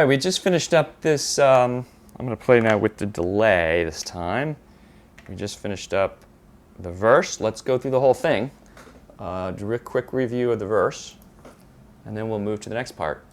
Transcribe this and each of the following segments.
right, we just finished up this, I'm going to play now with the delay this time. We just finished up the verse. Let's go through the whole thing. Do a quick review of the verse, and then we'll move to the next part.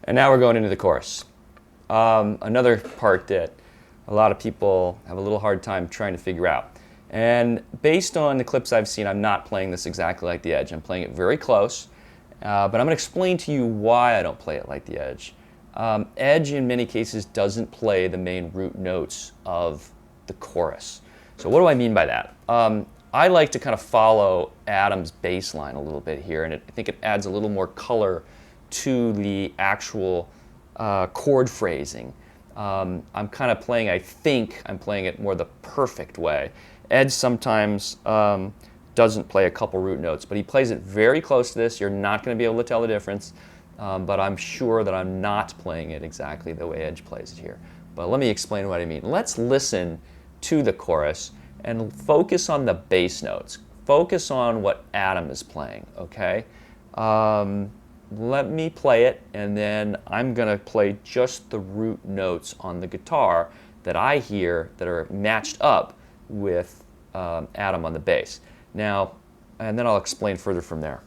And now we're going into the chorus. Another part that a lot of people have a little hard time trying to figure out. And based on the clips I've seen, I'm not playing this exactly like the Edge. I'm playing it very close, but I'm going to explain to you why I don't play it like the Edge. Edge, in many cases, doesn't play the main root notes of the chorus. So what do I mean by that? I like to kind of follow Adam's bass line a little bit here, and I think it adds a little more color to the actual chord phrasing. I'm kind of playing, I think I'm playing it more the perfect way. Ed sometimes doesn't play a couple root notes, but he plays it very close to this. You're not going to be able to tell the difference, but I'm sure that I'm not playing it exactly the way Edge plays it here. But let me explain what I mean. Let's listen to the chorus and focus on the bass notes. Focus on what Adam is playing, okay? Let me play it, and then I'm going to play just the root notes on the guitar that I hear that are matched up with Adam on the bass. Now, and then I'll explain further from there.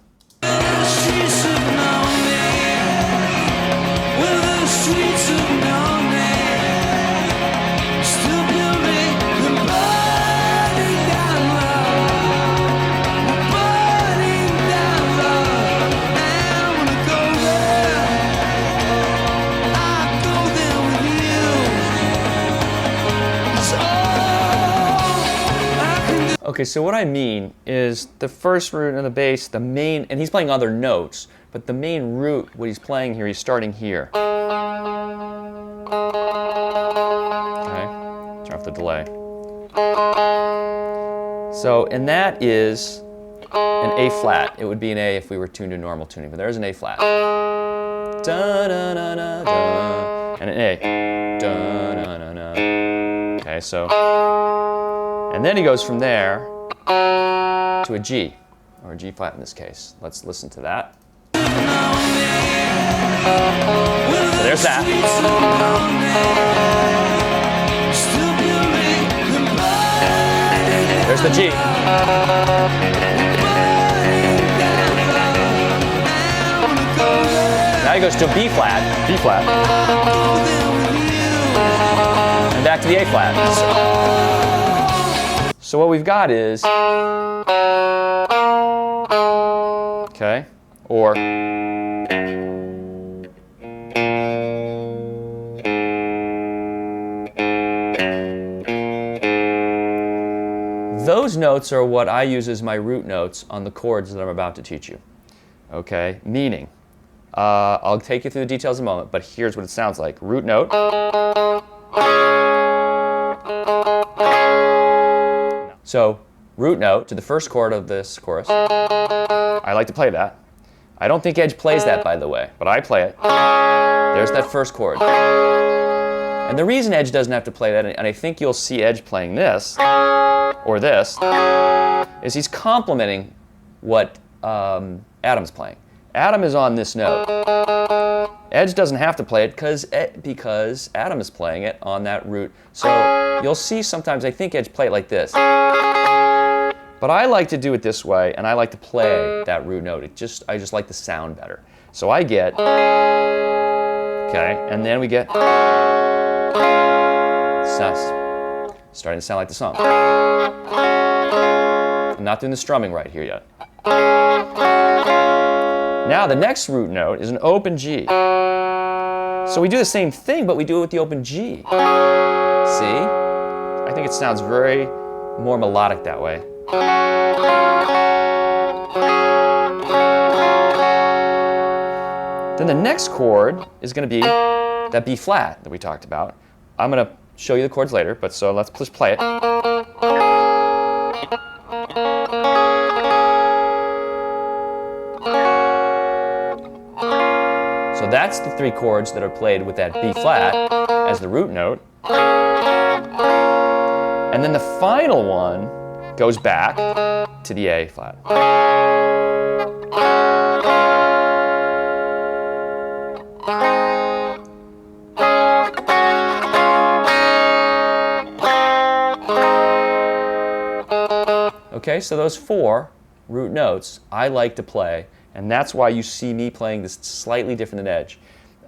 Okay, so what I mean is the first root and the bass, the main, and he's playing other notes, but the main root, what he's playing here, he's starting here. Okay, turn off the delay. So, and that is an A flat. It would be an A if we were tuned to normal tuning, but there's an A flat. Da, da, da, da, da, and an A. Da, da, da, da. Okay, so. And then he goes from there to a G, or a G flat in this case. Let's listen to that. So there's that. There's the G. Now he goes to a B flat, B flat, and back to the A flat. So what we've got is, okay, or those notes are what I use as my root notes on the chords that I'm about to teach you. Okay, meaning, I'll take you through the details in a moment, but here's what it sounds like. Root note. So, root note to the first chord of this chorus. I like to play that. I don't think Edge plays that, by the way, but I play it. There's that first chord. And the reason Edge doesn't have to play that, and I think you'll see Edge playing this, or this, is he's complementing what Adam's playing. Adam is on this note. Edge doesn't have to play it because Adam is playing it on that root. So you'll see sometimes I think Edge play it like this. But I like to do it this way, and I like to play that root note. I just like the sound better. So I get, okay, and then we get, starting to sound like the song. I'm not doing the strumming right here yet. Now the next root note is an open G. So we do the same thing, but we do it with the open G. See? I think it sounds very more melodic that way. Then the next chord is going to be that B flat that we talked about. I'm going to show you the chords later, but so let's just play it. So that's the three chords that are played with that B flat as the root note. And then the final one goes back to the A flat. Okay, so those four root notes I like to play, and that's why you see me playing this slightly different than Edge.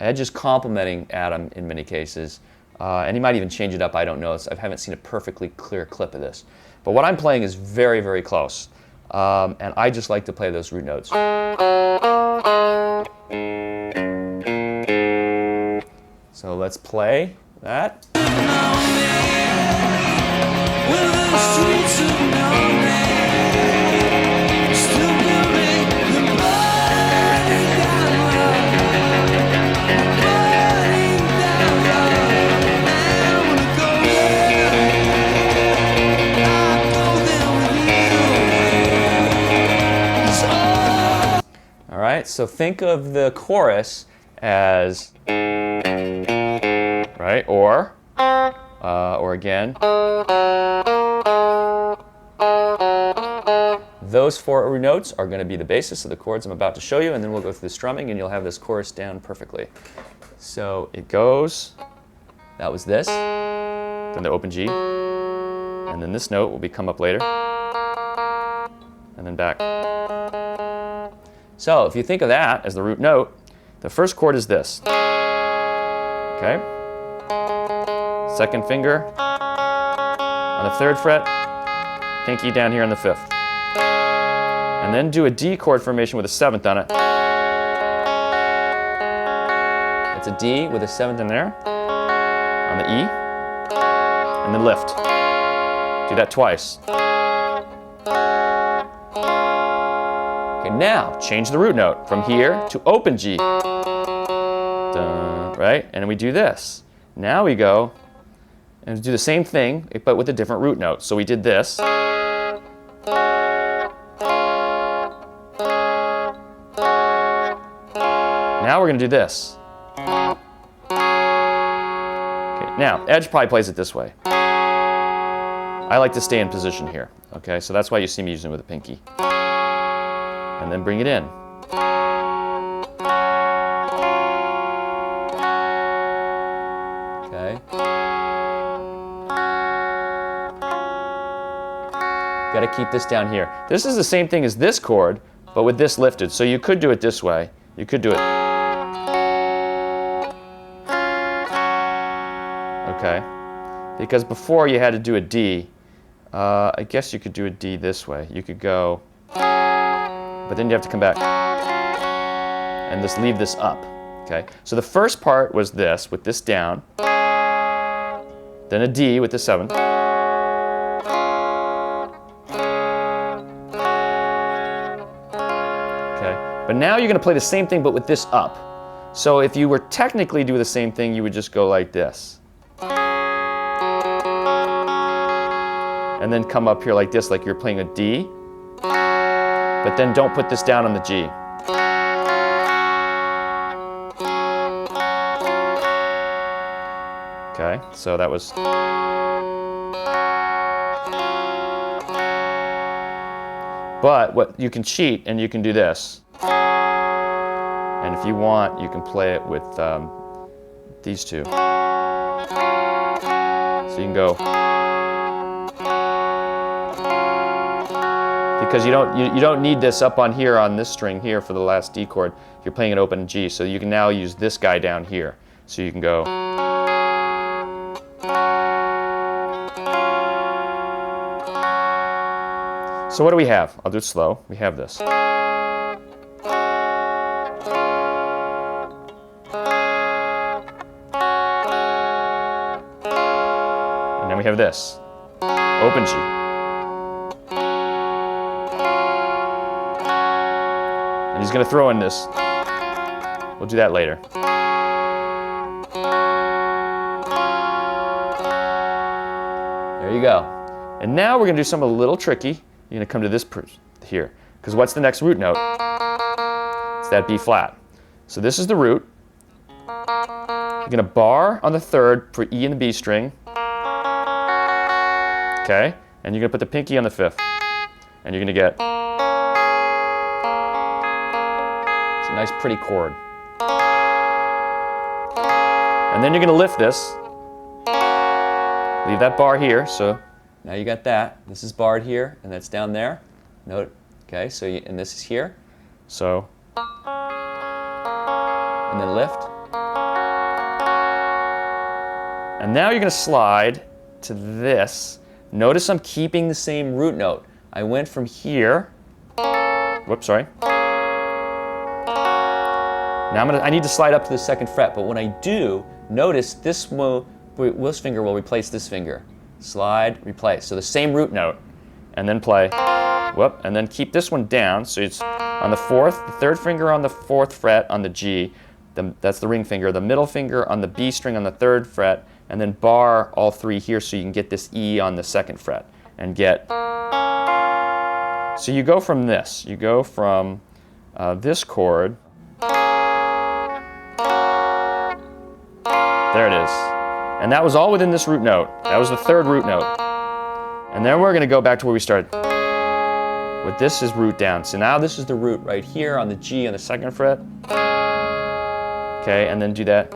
Edge is complementing Adam in many cases, and he might even change it up, I don't know. I haven't seen a perfectly clear clip of this. But what I'm playing is very, very close, and I just like to play those root notes. So let's play that. All right, so think of the chorus as, right, or again. Those four root notes are going to be the basis of the chords I'm about to show you, and then we'll go through the strumming and you'll have this chorus down perfectly. So it goes, that was this, then the open G, and then this note will come up later, and then back. So if you think of that as the root note, the first chord is this. Okay? Second finger on the 3rd fret, pinky down here on the 5th. And then do a D chord formation with a 7th on it. It's a D with a 7th in there, on the E, and then lift. Do that twice. Okay, now change the root note from here to open G. Dun, right? And we do this. Now we go and do the same thing, but with a different root note. So we did this. Now we're going to do this. Okay, now, Edge probably plays it this way. I like to stay in position here. Okay, so that's why you see me using it with a pinky. And then bring it in. Okay. Got to keep this down here. This is the same thing as this chord, but with this lifted. So you could do it this way. You could do it. Okay. Because before you had to do a D. I guess you could do a D this way. You could go, but then you have to come back and just leave this up. Okay. So the first part was this with this down, then a D with the 7th. But now you're going to play the same thing but with this up. So if you were technically doing the same thing, you would just go like this. And then come up here like this, like you're playing a D. But then don't put this down on the G. Okay. Okay, so that was. But what you can cheat and you can do this. And if you want, you can play it with these two. So you can go. Because you don't need this up on here on this string here for the last D chord. You're playing an open G, so you can now use this guy down here. So you can go. So what do we have? I'll do it slow. We have this. And then we have this. Open G. And he's going to throw in this. We'll do that later. There you go. And now we're going to do something a little tricky. You're going to come to this here. Because what's the next root note? It's that B flat. So this is the root. You're going to bar on the third for E and the B string. Okay? And you're going to put the pinky on the fifth. And you're going to get. It's a nice pretty chord. And then you're going to lift this. Leave that bar here. So now you got that. This is barred here, and that's down there. Note. Okay, so and this is here. So. And then lift. And now you're going to slide to this. Notice I'm keeping the same root note. I went from here. Whoops, sorry. Now I need to slide up to the second fret, but when I do, notice this finger will replace this finger. Slide, replace. So the same root note, and then play. Whoop, and then keep this one down. So it's on the fourth, the third finger on the fourth fret on the G. That's the ring finger. The middle finger on the B string on the third fret, and then bar all three here so you can get this E on the second fret and get. So you go from this. You go from this chord. There it is. And that was all within this root note. That was the third root note. And then we're going to go back to where we started. With this is root down. So now this is the root right here on the G on the second fret. Okay, and then do that.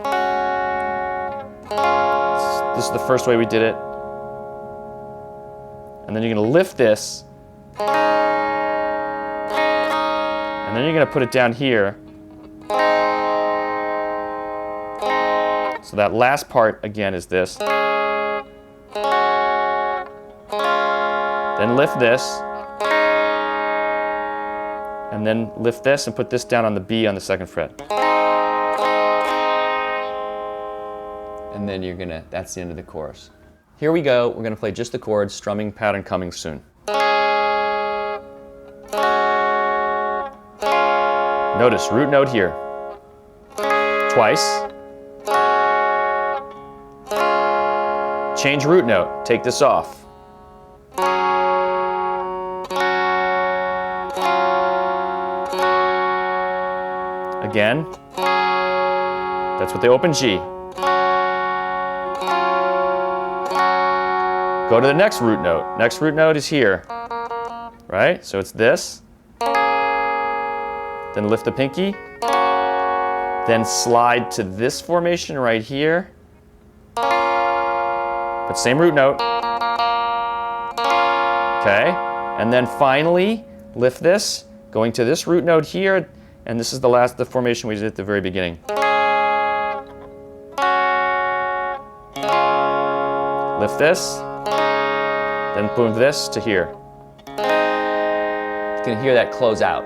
This is the first way we did it. And then you're going to lift this. And then you're going to put it down here. So that last part, again, is this. Then lift this. And then lift this and put this down on the B on the second fret. And then you're gonna, that's the end of the chorus. Here we go, we're gonna play just the chords, strumming pattern coming soon. Notice, root note here. Twice. Change root note, take this off. Again, that's with the open G. Go to the next root note. Next root note is here, right? So it's this. Then lift the pinky. Then slide to this formation right here. But same root note. Okay, and then finally lift this, going to this root note here, and this is the formation we did at the very beginning. Lift this, then move this to here. You can hear that close out.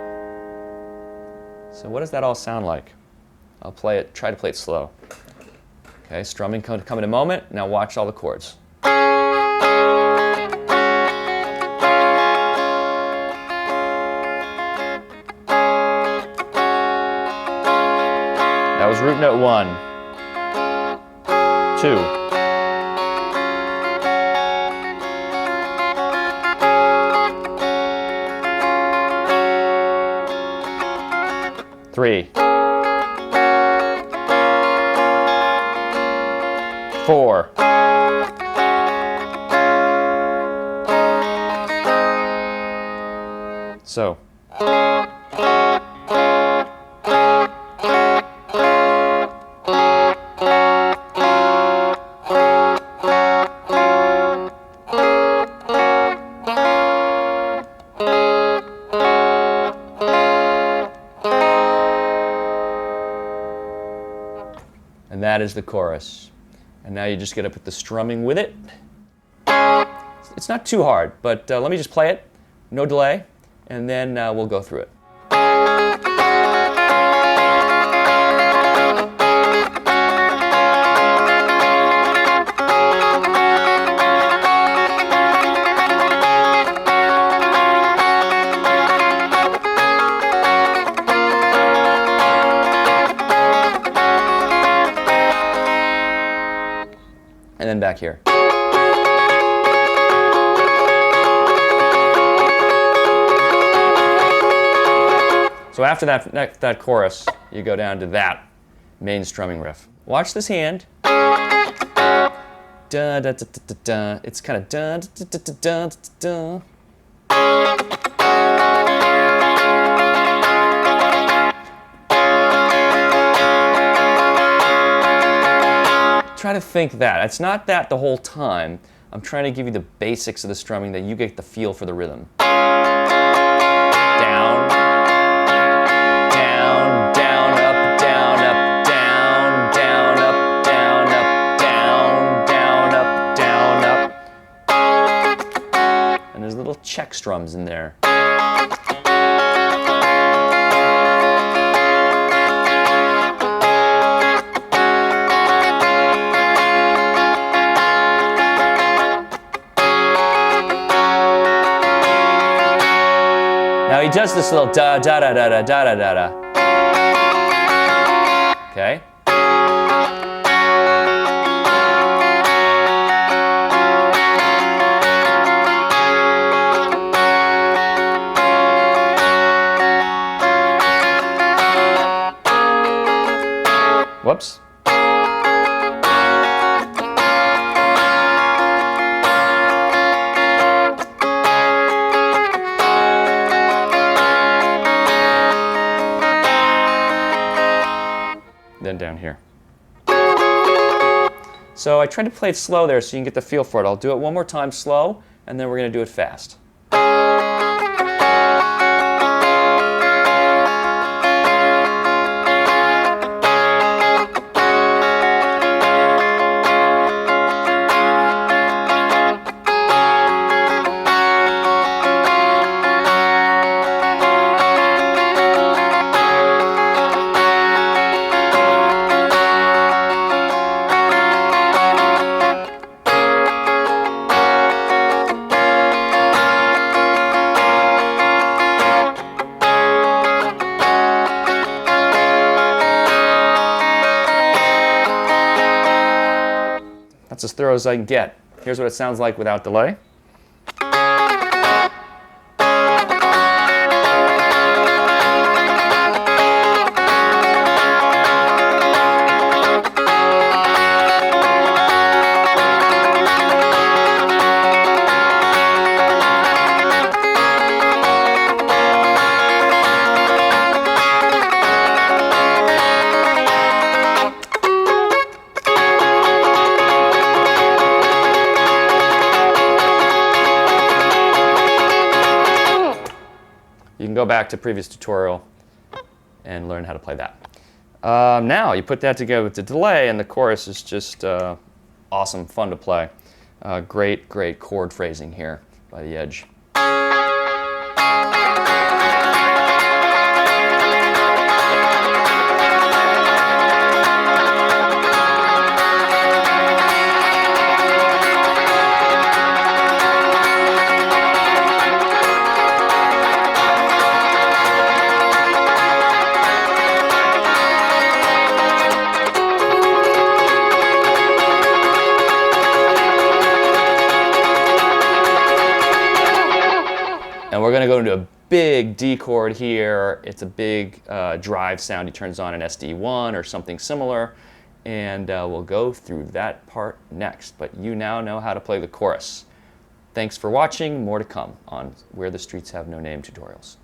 So what does that all sound like? I'll play it, try to play it slow. Okay, strumming come in a moment. Now watch all the chords. That was root note 1, 2. 3. 4. So. And that is the chorus. And now you just get up with the strumming with it. It's not too hard, but let me just play it, no delay, and then we'll go through it. And then back here. So after that chorus, you go down to that main strumming riff. Watch this hand. Da, da, da, da, da, da. It's kind of da, da, da, da, da, da, da. Try to think that. It's not that the whole time. I'm trying to give you the basics of the strumming that you get the feel for the rhythm. Down, down, down, up, down, up, down, down, up, down, up, down, down, up, down, up. And there's little check strums in there. Now he does this little da da da da da da da da da. Okay. Whoops. Then down here. So I tried to play it slow there so you can get the feel for it. I'll do it one more time slow, and then we're going to do it fast. That's as thorough as I can get. Here's what it sounds like without delay. You can go back to previous tutorial and learn how to play that. Now you put that together with the delay, and the chorus is just awesome, fun to play. Great, great chord phrasing here by the Edge. And we're going to go into a big D chord here. It's a big drive sound. He turns on an SD1 or something similar. and we'll go through that part next. But you now know how to play the chorus. Thanks for watching. More to come on Where the Streets Have No Name tutorials.